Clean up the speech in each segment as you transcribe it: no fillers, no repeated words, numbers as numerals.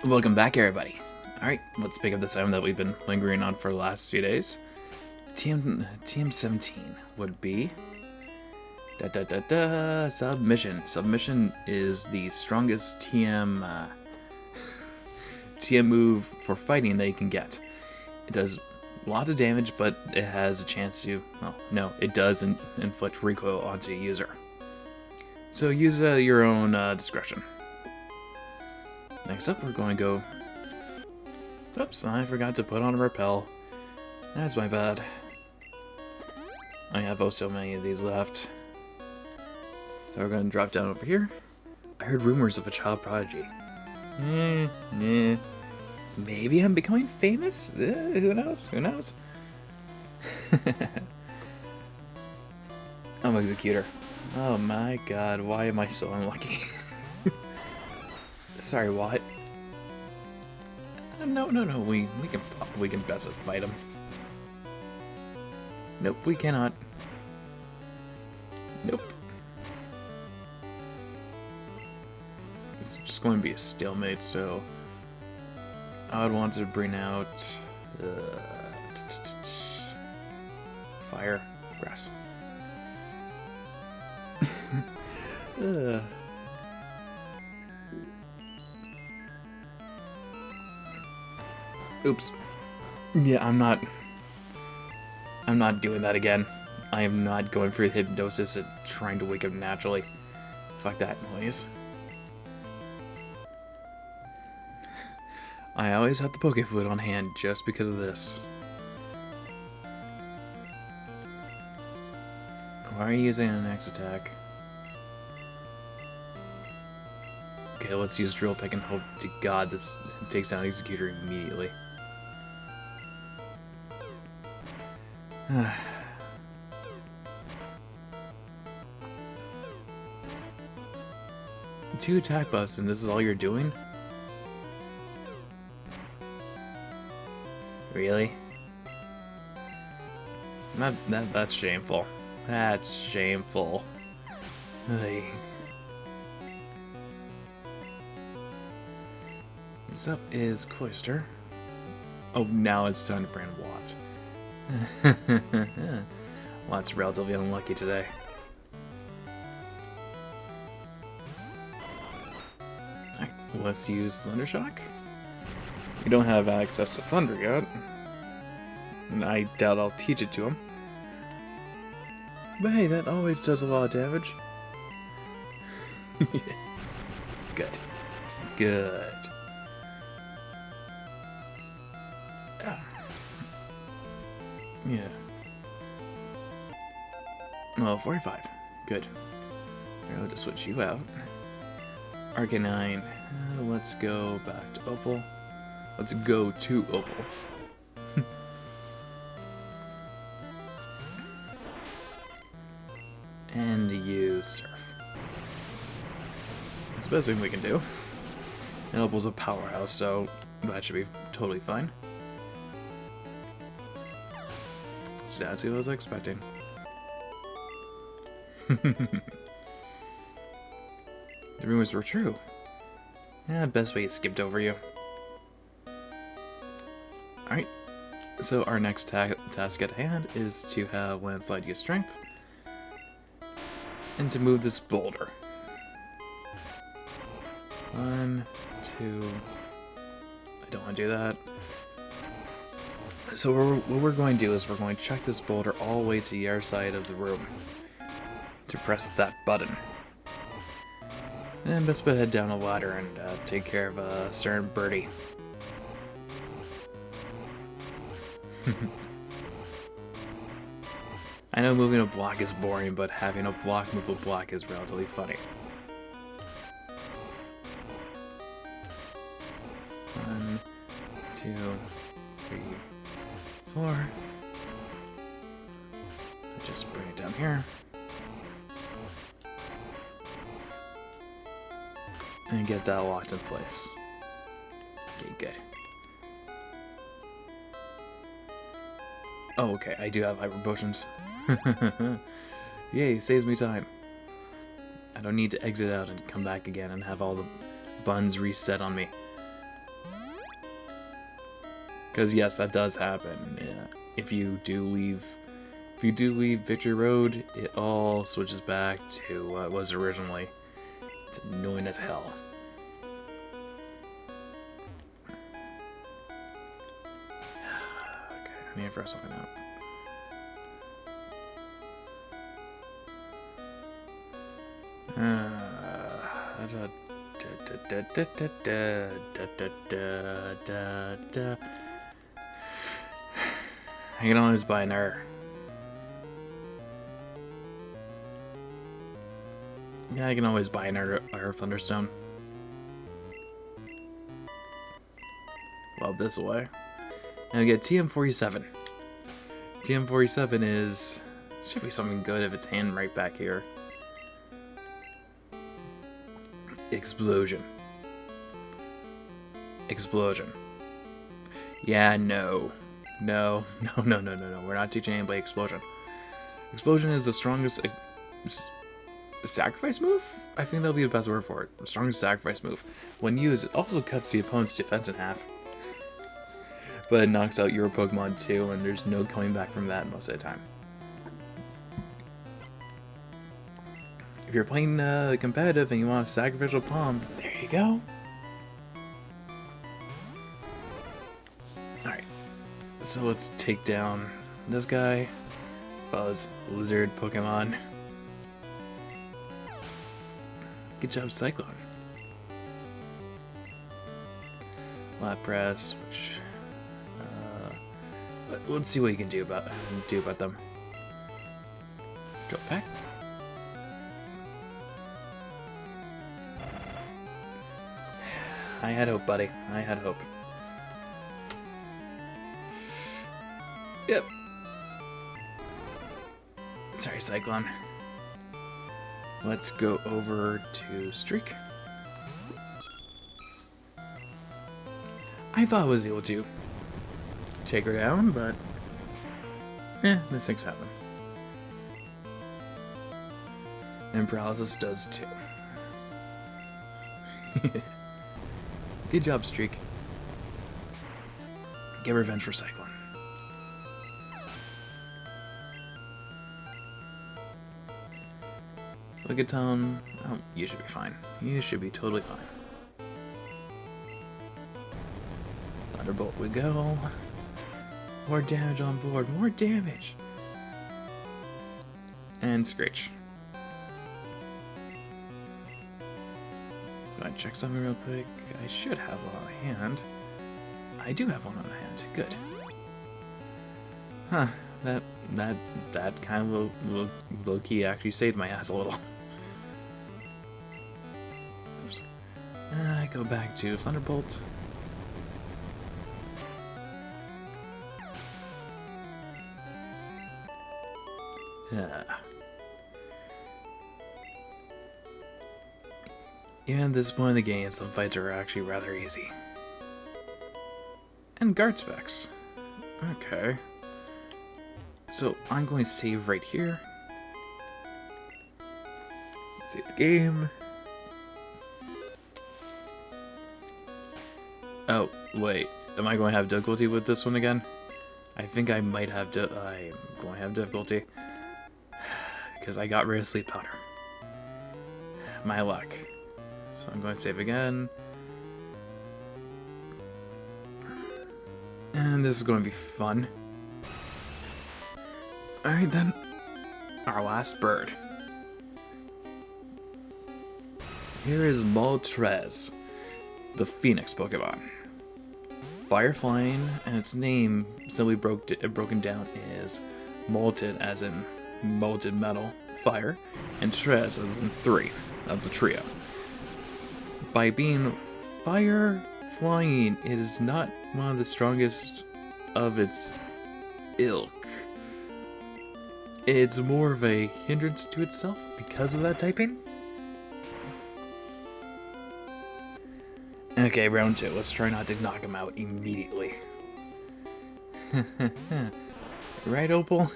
Welcome back, everybody. Alright, let's pick up this item that we've been lingering on for the last few days. TM17 would be... Submission. Submission is the strongest TM move for fighting that you can get. It does lots of damage, but it has a chance to... Well, no, it does inflict recoil onto a user. So use your own discretion. Next up, we're going to go... Oops, I forgot to put on a repel. That's my bad. I have oh so many of these left. So we're going to drop down over here. I heard rumors of a child prodigy. Maybe I'm becoming famous? Who knows? Who knows? I'm Executor. Oh my god, why am I so unlucky? Sorry, what? No, we can best fight him. Nope, we cannot. Nope. It's just going to be a stalemate, so I would want to bring out fire, grass. Oops. Yeah, I'm not doing that again. I am not going for hypnosis and trying to wake up naturally. Fuck that noise. I always have the Poke Flute on hand just because of this. Why are you using an X attack? Okay, let's use Drill Pick and hope to God this takes down Executor immediately. Two attack buffs and this is all you're doing? Really? That's shameful. That's shameful. Hey. Next up is Cloister. Oh, now it's time to brand Watt. Watt's relatively unlucky today. Alright, let's use Thundershock. We don't have access to Thunder yet. And I doubt I'll teach it to him. But hey, that always does a lot of damage. Good. Good. Yeah. Oh, 45. Good. Here, I'll just switch you out. Arcanine. Let's go back to Opal. Let's go to Opal. And use Surf. That's the best thing we can do. And Opal's a powerhouse, so that should be totally fine. Exactly what I was expecting. The rumors were true. Yeah, best way skipped over you. Alright, so our next task at hand is to have Landslide use Strength and to move this boulder. 1, 2... I don't want to do that. So what we're going to do is we're going to check this boulder all the way to your side of the room to press that button. And let's head down a ladder and take care of a certain birdie. I know moving a block is boring, but having a block move a block is relatively funny. 1, 2, 3, 4. Just bring it down here. And get that locked in place. Okay, good. Oh, okay, I do have hyper potions. Yay, saves me time. I don't need to exit out and come back again and have all the buns reset on me. Because yes, that does happen. Yeah. If you do leave Victory Road, it all switches back to what it was originally. It's annoying as hell. Okay, I need to figure something out. I can always buy an error. Yeah, I can always buy an error Thunderstone. Well, this away. And we get TM47. TM47 is... should be something good if it's hidden right back here. Explosion. Explosion. Yeah, no. No. We're not teaching anybody Explosion. Explosion is the strongest... sacrifice move? I think that'll be the best word for it. The strongest sacrifice move. When used, it also cuts the opponent's defense in half. But it knocks out your Pokemon too, and there's no coming back from that most of the time. If you're playing competitive and you want a sacrificial palm, there you go. Alright, so let's take down this guy. Buzz, lizard Pokemon. Good job, Cyclone. Lapras, which let's see what you can do about them. Drill Peck. I had hope, buddy. I had hope. Yep. Sorry, Cyclone. Let's go over to Streak. I thought I was able to take her down, but mistakes happen. And Paralysis does too. Good job, Streak. Get revenge for Cyclone. Look at Tom. Oh, you should be fine. You should be totally fine. Thunderbolt we go. More damage on board. More damage. And Screech. Do I check something real quick? I should have one on hand. I do have one on hand. Good. Huh. That kind of low key actually saved my ass a little. Oops. I go back to Thunderbolt. Yeah. Even at this point in the game, some fights are actually rather easy. And guard specs. Okay. So I'm going to save right here. Save the game. Oh, wait. Am I going to have difficulty with this one again? I think I might have I'm going to have difficulty. Because I got rid of Sleep Powder. My luck. So I'm going to save again. And this is going to be fun. Alright then. Our last bird. Here is Moltres, the Phoenix Pokemon. Fire flying, and its name simply broken down is Molten, as in molten metal, fire, and Trez as in 3 of the trio. By being fire flying, it is not one of the strongest of its ilk. It's more of a hindrance to itself because of that typing. Okay, round 2. Let's try not to knock him out immediately. Right, Opal?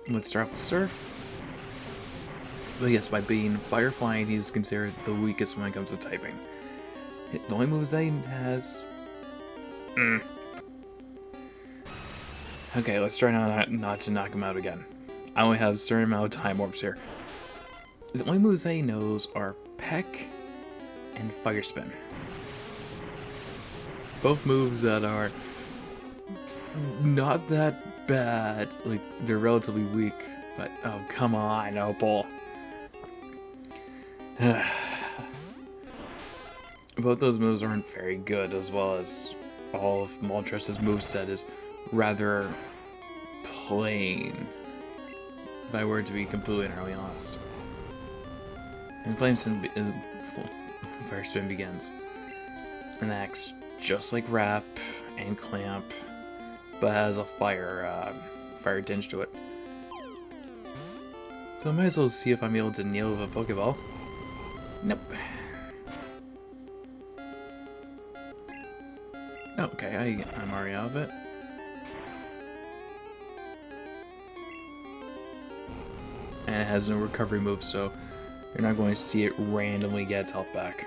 Let's start off with Surf. But yes, by being Fire Flying, he's considered the weakest when it comes to typing. The only moves that he has... Okay, let's try not to knock him out again. I only have a certain amount of time warps here. The only moves that he knows are Peck and Fire Spin. Both moves that are not that bad. Like, they're relatively weak, but oh, come on, Opal. Both those moves aren't very good, as well as all of Moltres' moveset is rather plain, if I were to be completely and utterly honest. And Fire Spin begins. And acts just like Wrap and Clamp, but has a fire tinge to it. So I might as well see if I'm able to kneel with a Pokeball. Nope. Okay, I'm already out of it. And it has no recovery move, so you're not going to see it randomly get its health back.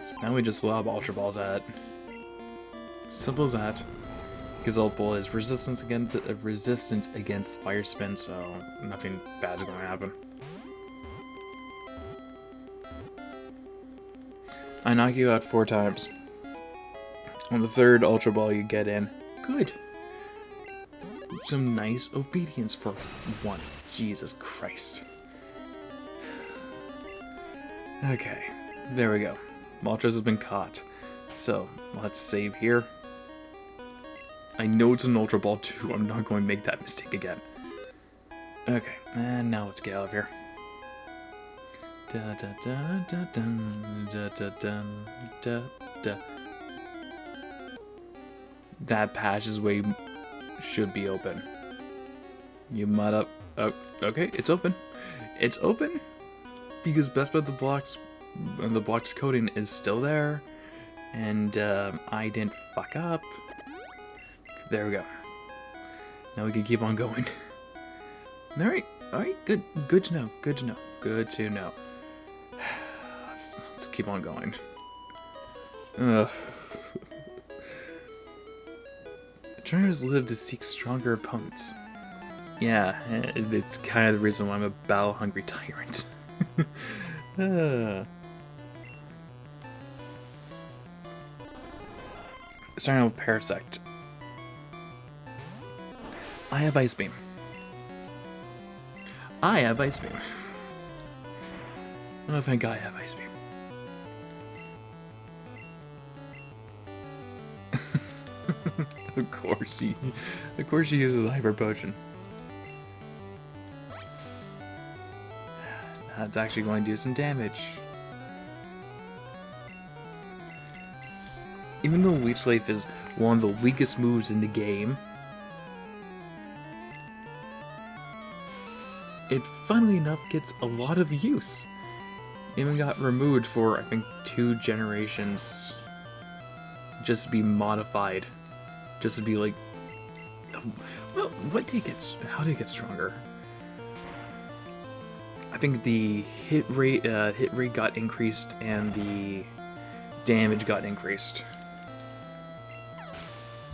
So now we just lob Ultra Balls at it. Simple as that. Because Opal is resistant against Fire Spin, so nothing bad's going to happen. I knock you out 4 times. On the 3rd Ultra Ball you get in. Good. Some nice obedience for once. Jesus Christ. Okay, there we go. Moltres has been caught. So, let's save here. I know it's an Ultra Ball too. I'm not going to make that mistake again. Okay, and now let's get out of here. Da, da, da, da, dun, da, da, dun, da, da. That passageway should be open. You mud up. Oh, okay, it's open. It's open because Best Bet the blocks coding is still there, and I didn't fuck up. There we go. Now we can keep on going. All right, good to know. Good to know. Let's keep on going. Ugh. Trainers live to seek stronger opponents. Yeah, it's kind of the reason why I'm a battle-hungry tyrant. Starting with Parasect. I have Ice Beam. Oh, thank God I have Ice Beam. Of course he uses Hyper Potion. That's actually going to do some damage. Even though Leech Life is one of the weakest moves in the game, it funnily enough gets a lot of use. Even got removed for, I think, 2 generations just to be modified. Just to be like, well, how did it get stronger? I think the hit rate got increased and the damage got increased.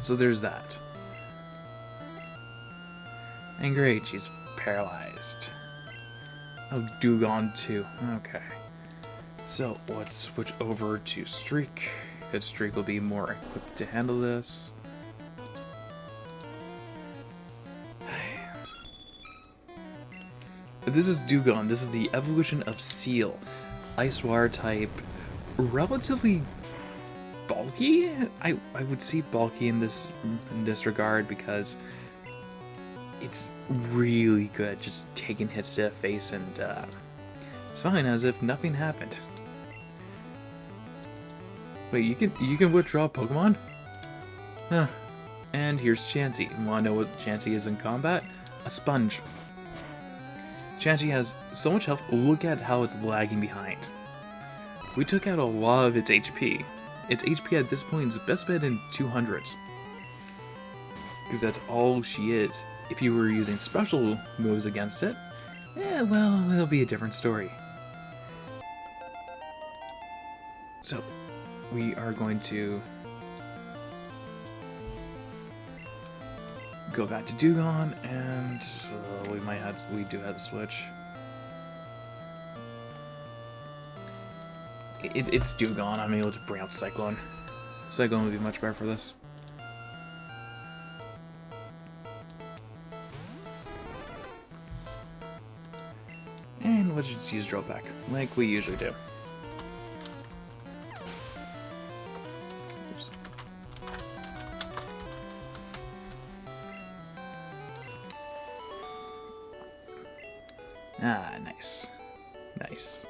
So there's that. And great, she's paralyzed. Oh, Dewgong too. Okay. So let's switch over to Streak. Because Streak will be more equipped to handle this. This is Dewgong. This is the evolution of Seal. Ice Water type. Relatively bulky? I would see bulky in this regard because it's really good just taking hits to the face and smiling as if nothing happened. Wait, you can withdraw Pokemon? Huh. And here's Chansey. You wanna know what Chansey is in combat? A sponge. Chansey has so much health, look at how it's lagging behind. We took out a lot of its HP. Its HP at this point is best bet in 200s. Because that's all she is. If you were using special moves against it, well, it'll be a different story. So, we are going to Go back to Dewgong, and we do have to switch. It's Dewgong. I'm able to bring out Cyclone. Cyclone would be much better for this. And let's just use Drill Peck, like we usually do. Oops. Ah, nice. Nice.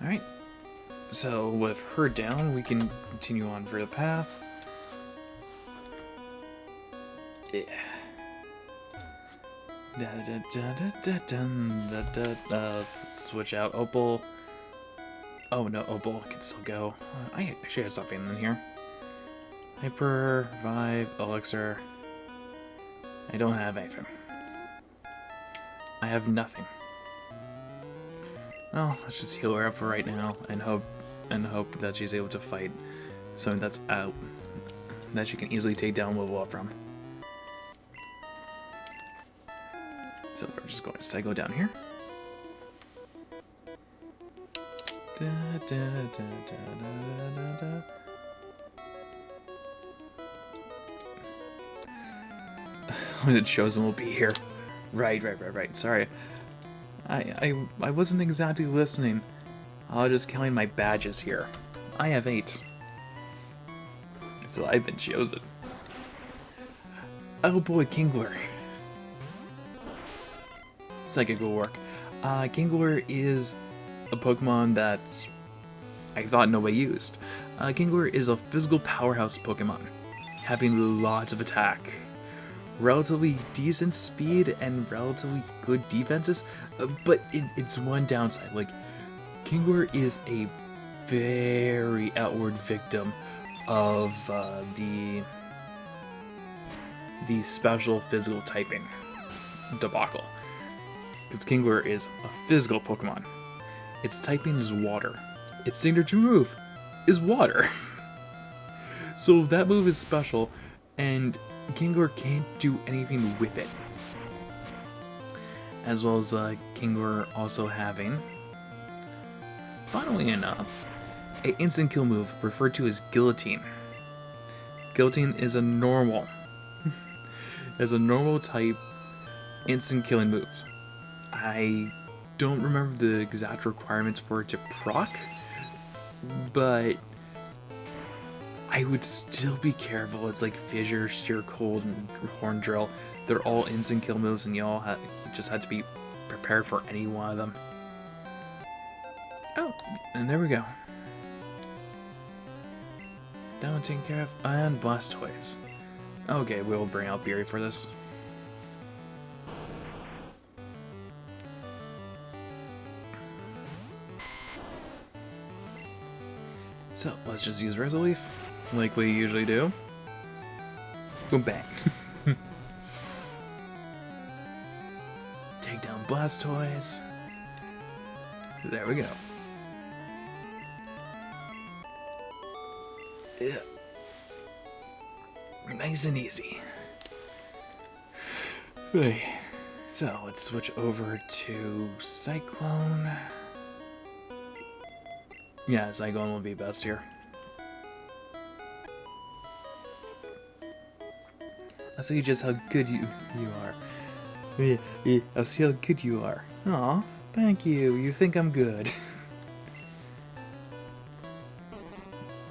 Alright. So, with her down, we can continue on for the path. Yeah. Let's switch out Opal. Oh no, Opal can still go. I actually had something in here. Hyper, Vibe, Elixir. I don't have anything. I have nothing. Well, let's just heal her up for right now and hope that she's able to fight something that's out that she can easily take down level up from. So we're just going to cycle down here. The Chosen will be here. Right. Sorry. I wasn't exactly listening. I was just counting my badges here. I have 8. So I've been chosen. Oh boy, Kingler. Psychic will work. Kingler is a Pokemon that I thought nobody used. Kingler is a physical powerhouse Pokemon, having lots of attack, relatively decent speed, and relatively good defenses, but it's one downside. Like, Kingler is a very outward victim of the special physical typing debacle. Because Kingler is a physical Pokemon. Its typing is water. Its signature move is water. So that move is special, and Kingler can't do anything with it. As well as Kingler also having, funnily enough, an instant kill move referred to as Guillotine. Guillotine is a normal type instant killing move. I don't remember the exact requirements for it to proc, but I would still be careful. It's like Fissure, Steer Cold, and Horn Drill. They're all instant kill moves, and you just had to be prepared for any one of them. Oh, and there we go. That one taken care of. And Blastoise. Okay, we'll bring out Beery for this. So, let's just use Resolute, like we usually do. Boom, bang. Take down Blastoise. There we go. Yeah. Nice and easy. Okay. So, let's switch over to Cyclone. Yeah, Cyclone will be best here. I'll see just how good you are. I'll see how good you are. Aw, thank you. You think I'm good.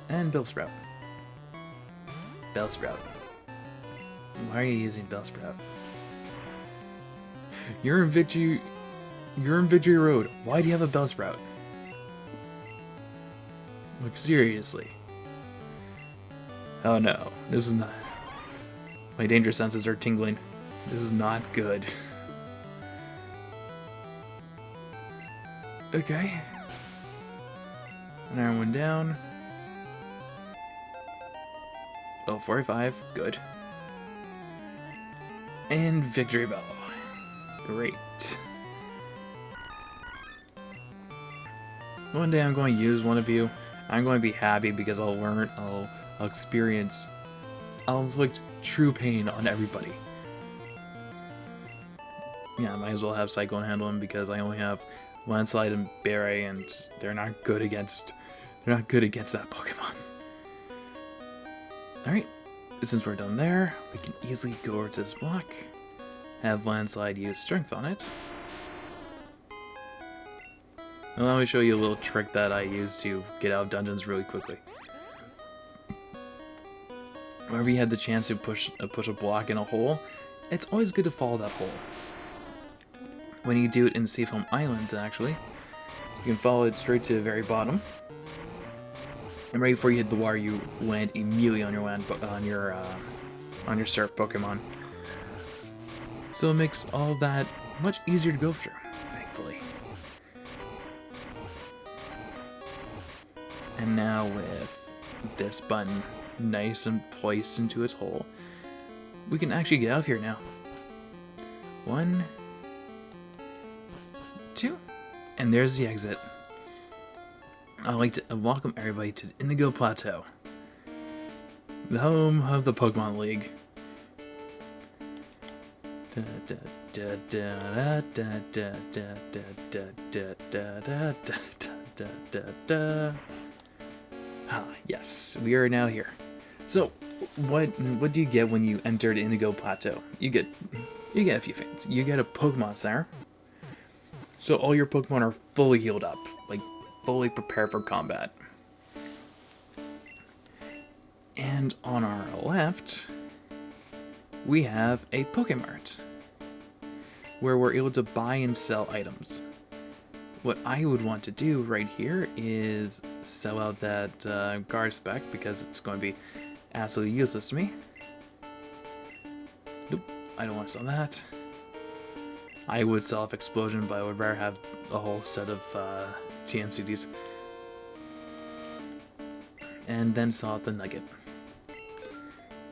And Bellsprout. Bellsprout. Why are you using Bellsprout? You're in Victory Road. Why do you have a Bellsprout? Like, seriously. Oh no, this is not... My danger senses are tingling. This is not good. Okay. Another one down. Oh, 45, good. And Victory Bell. Great. One day I'm going to use one of you, I'm going to be happy because I'll experience, I'll inflict true pain on everybody. Yeah, I might as well have Cyclone handle him because I only have Landslide and Beret, and they're not good against that Pokemon. Alright, since we're done there, we can easily go over to this block, have Landslide use Strength on it. And let me show you a little trick that I use to get out of dungeons really quickly. Whenever you have the chance to push a block in a hole, it's always good to follow that hole. When you do it in Safe Home Islands, actually, you can follow it straight to the very bottom. And right before you hit the water, you land immediately on your surf Pokemon. So it makes all that much easier to go through, thankfully. And now with this button nice and placed into its hole, we can actually get out of here now. 1, 2, and there's the exit. I'd like to welcome everybody to the Indigo Plateau, the home of the Pokemon League. Ah, yes, we are now here. So, what do you get when you enter the Indigo Plateau? You get a few things. You get a Pokemon Center. So all your Pokemon are fully healed up, like fully prepared for combat. And on our left, we have a Pokemart, where we're able to buy and sell items. What I would want to do right here is sell out that guard spec because it's going to be absolutely useless to me. Nope, I don't want to sell that. I would sell off Explosion, but I would rather have a whole set of TMCDs. And then sell out the Nugget.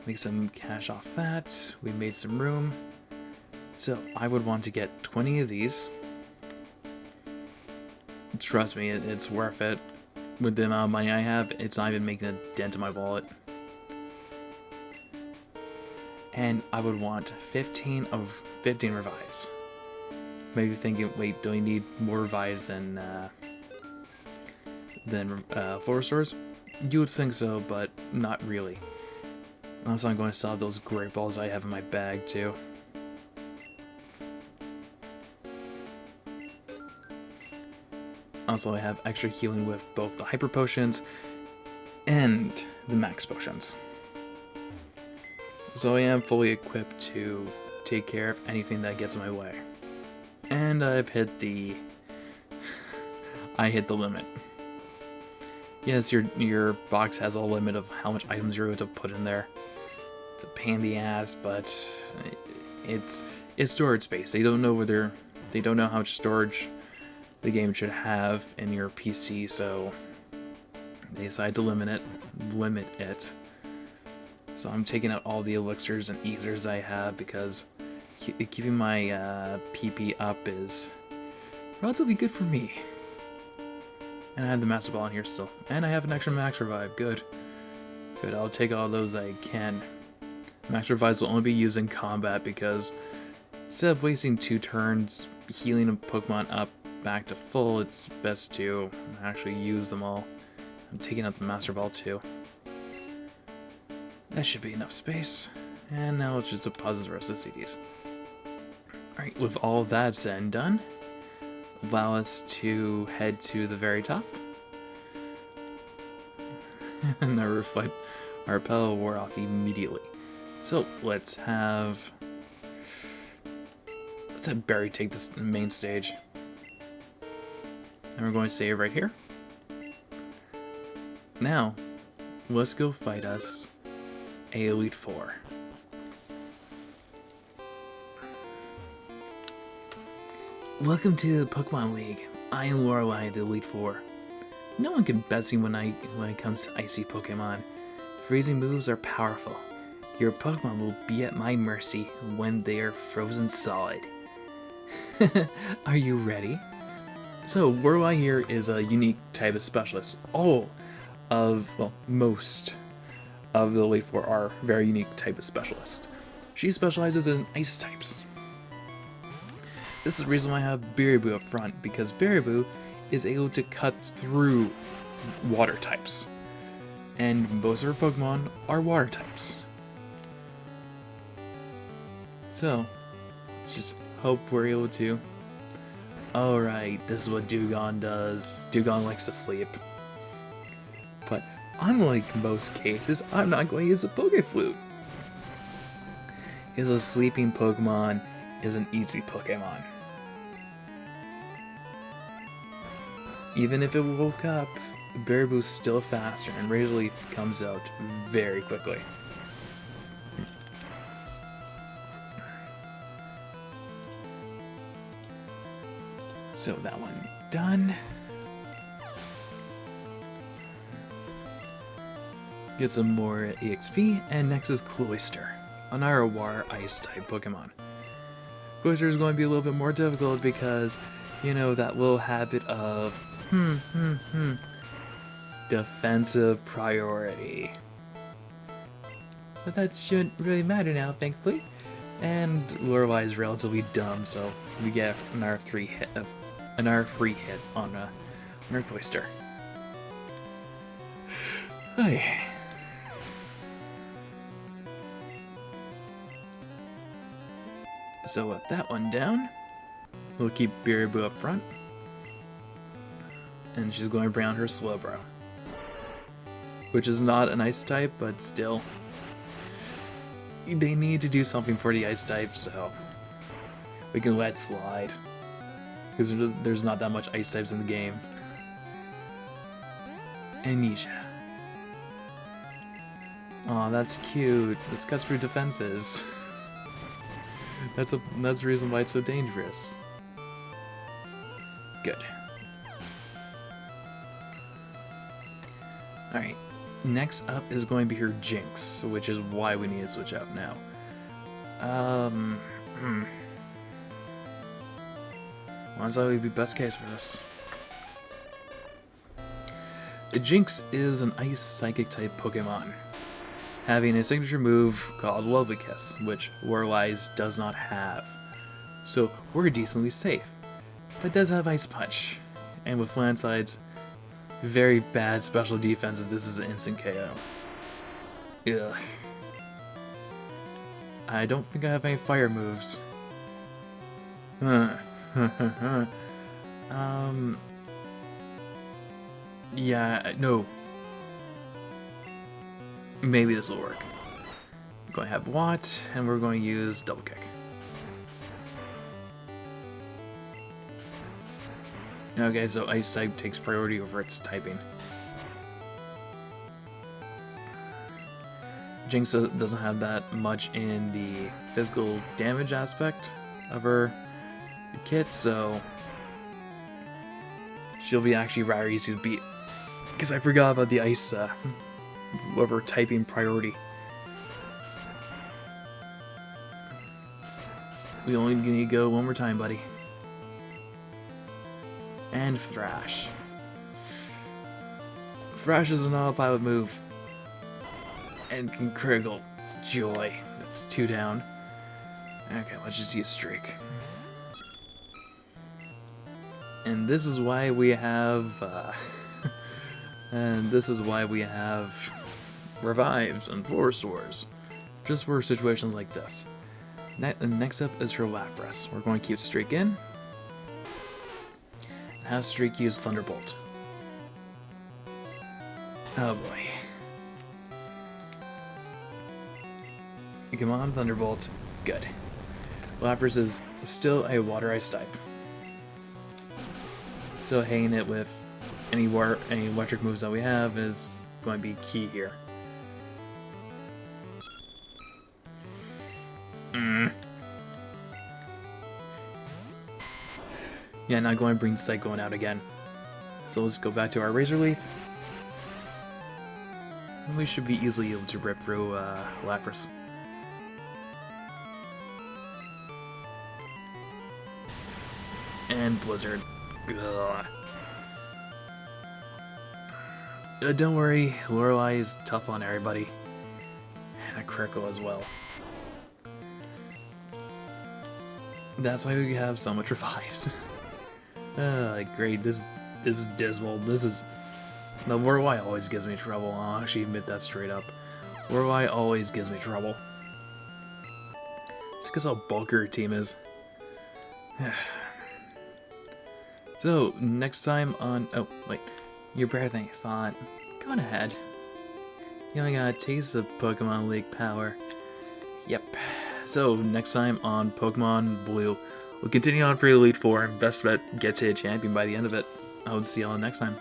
Make some cash off that. We made some room. So I would want to get 20 of these. Trust me, it's worth it. With the amount of money I have, it's not even making a dent in my wallet. And I would want 15 revives. Maybe thinking, wait, do I need more revives than full restores? You would think so, but not really. Also, I'm going to sell those Great Balls I have in my bag too. Also, I have extra healing with both the Hyper Potions and the Max Potions. So I am fully equipped to take care of anything that gets in my way. And I've hit the... I hit the limit. Yes, your box has a limit of how much items you're able to put in there. It's a pain in the ass, but it's storage space. They don't know how much storage the game should have in your PC, so they decide to limit it. So I'm taking out all the elixirs and ethers I have because keeping my PP up is relatively good for me. And I have the Master Ball in here still. And I have an extra Max Revive. Good. Good, I'll take all those I can. Max Revives will only be used in combat because instead of wasting 2 turns healing a Pokemon up back to full, it's best to actually use them all. I'm taking out the Master Ball too. That should be enough space. And now let's just deposit the rest of the CDs. Alright, with all of that said and done, allow us to head to the very top. And our repel wore off immediately. So let's have Barry take this main stage. And we're going to save right here. Now, let's go fight us a Elite Four. Welcome to the Pokemon League. I am Lorelei, the Elite Four. No one can best me when it comes to icy Pokemon. Freezing moves are powerful. Your Pokemon will be at my mercy when they are frozen solid. Are you ready? So, Lorelei here is a unique type of specialist. Oh, well, most of the Elite Four are very unique type of specialist. She specializes in ice types. This is the reason why I have Biriboo up front, because Biriboo is able to cut through water types. And most of her Pokemon are water types. So, let's just hope we're able to. Alright, this is what Dewgong does. Dewgong likes to sleep. But unlike most cases, I'm not going to use a Pokeflute. Because a sleeping Pokemon is an easy Pokemon. Even if it woke up, Biriboo's still faster, and Razor Leaf comes out very quickly. So that one done. Get some more EXP, and next is Cloyster, another Water Ice type Pokemon. Cloyster is going to be a little bit more difficult because, you know, that little habit of defensive priority. But that shouldn't really matter now, thankfully. And Lorelei is relatively dumb, so we get another free hit on our Cloyster. Hey. So with that one down, we'll keep Biriboo up front. And she's going to bring on her Slowbro. Which is not an ice type, but still. They need to do something for the ice type, so we can let it slide. Because there's not that much ice types in the game. Amnesia. Aw, that's cute. This cuts through defenses. That's the reason why it's so dangerous. Good. Alright, next up is going to be her Jinx, which is why we need to switch out now. Honestly, would be best case for this. Jinx is an Ice Psychic type Pokemon, having a signature move called Lovely Kiss, which Lorelei's does not have. So we're decently safe, but it does have Ice Punch, and with Landside's very bad special defenses, this is an instant KO. Ugh. I don't think I have any fire moves. Yeah, no. Maybe this will work. I'm going to have Watt, and we're going to use Double Kick. Okay, so Ice type takes priority over its typing. Jinx doesn't have that much in the physical damage aspect of her kit, so she'll be actually rather easy to beat. Because I forgot about the Ice whatever typing priority. We only need to go one more time, buddy. And Thrash. Thrash is an autopilot move. And can critical. Joy. That's 2 down. Okay, let's just use Streak. And this is why we have... and this is why we have revives and floor stores. Just for situations like this. Next up is her Lapras. We're going to keep Streak in. Have Streak use Thunderbolt. Oh boy. Come on, Thunderbolt. Good. Lapras is still a Water Ice type. So hanging it with any electric moves that we have is going to be key here. Yeah, not going to bring Cyclone out again. So let's go back to our Razor Leaf. And we should be easily able to rip through Lapras. And Blizzard. Ugh. Don't worry, Lorelei is tough on everybody. And a Crickle as well. That's why we have so much revives. Great, this is dismal. This is... The Lorelei always gives me trouble. I'll actually admit that straight up. Lorelei always gives me trouble. It's because how bulky her team is. So, next time on... Oh, wait. You're better than you thought. Go on ahead. You only got a taste of Pokemon League power. Yep. So, next time on Pokemon Blue, we'll continue on for Elite Four, and best bet, get to a champion by the end of it. I will see y'all next time.